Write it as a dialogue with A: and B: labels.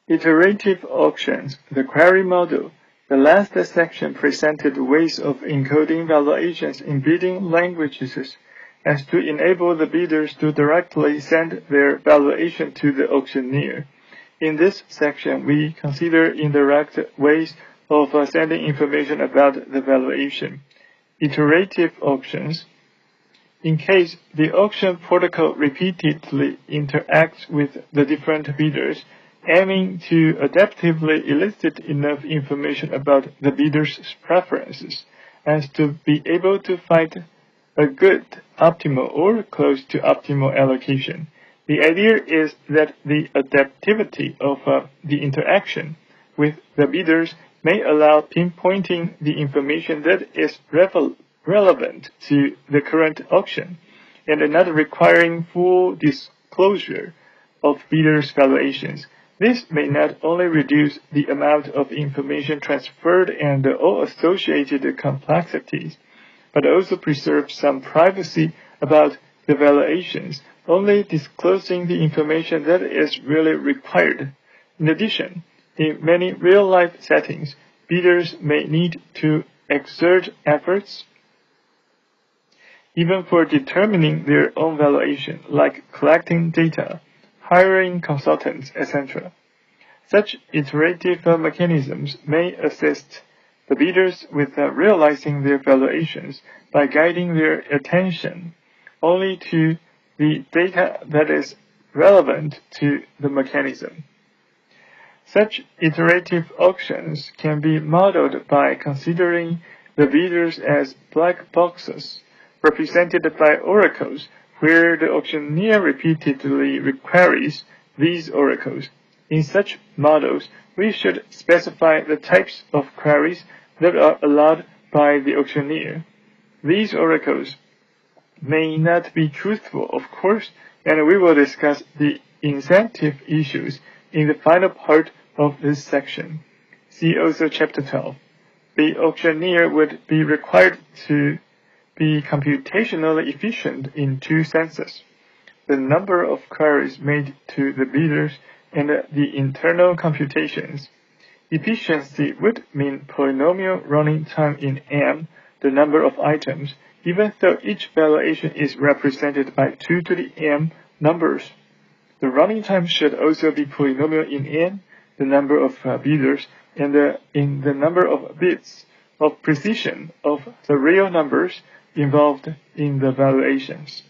A: Iterative auctions, the query model. The last section presented ways of encoding valuations in bidding languages as to enable the bidders to directly send their valuation to the auctioneer. In this section, we consider indirect ways of sending information about the valuation. Iterative auctions. In case the auction protocol repeatedly interacts with the different bidders, aiming to adaptively elicit enough information about the bidder's preferences as to be able to find a good, optimal, or close to optimal allocation. The idea is that the adaptivity of the interaction with the bidders may allow pinpointing the information that is relevant to the current auction and not requiring full disclosure of bidders' valuations. This may not only reduce the amount of information transferred and all associated complexities, but also preserve some privacy about the valuations, only disclosing the information that is really required. In addition, in many real-life settings, bidders may need to exert efforts even for determining their own valuation, like collecting data, hiring consultants, etc. Such iterative mechanisms may assist the bidders with realizing their valuations by guiding their attention only to the data that is relevant to the mechanism. Such iterative auctions can be modeled by considering the bidders as black boxes represented by oracles, where the auctioneer repeatedly requires these oracles. In such models, we should specify the types of queries that are allowed by the auctioneer. These oracles may not be truthful, of course, and we will discuss the incentive issues in the final part of this section. See also Chapter 12. The auctioneer would be required to be computationally efficient in two senses: the number of queries made to the bidders and the internal computations. Efficiency would mean polynomial running time in M, the number of items, even though each valuation is represented by 2 to the m numbers. The running time should also be polynomial in N, the number of bidders, and in the number of bits of precision of the real numbers involved in the valuations.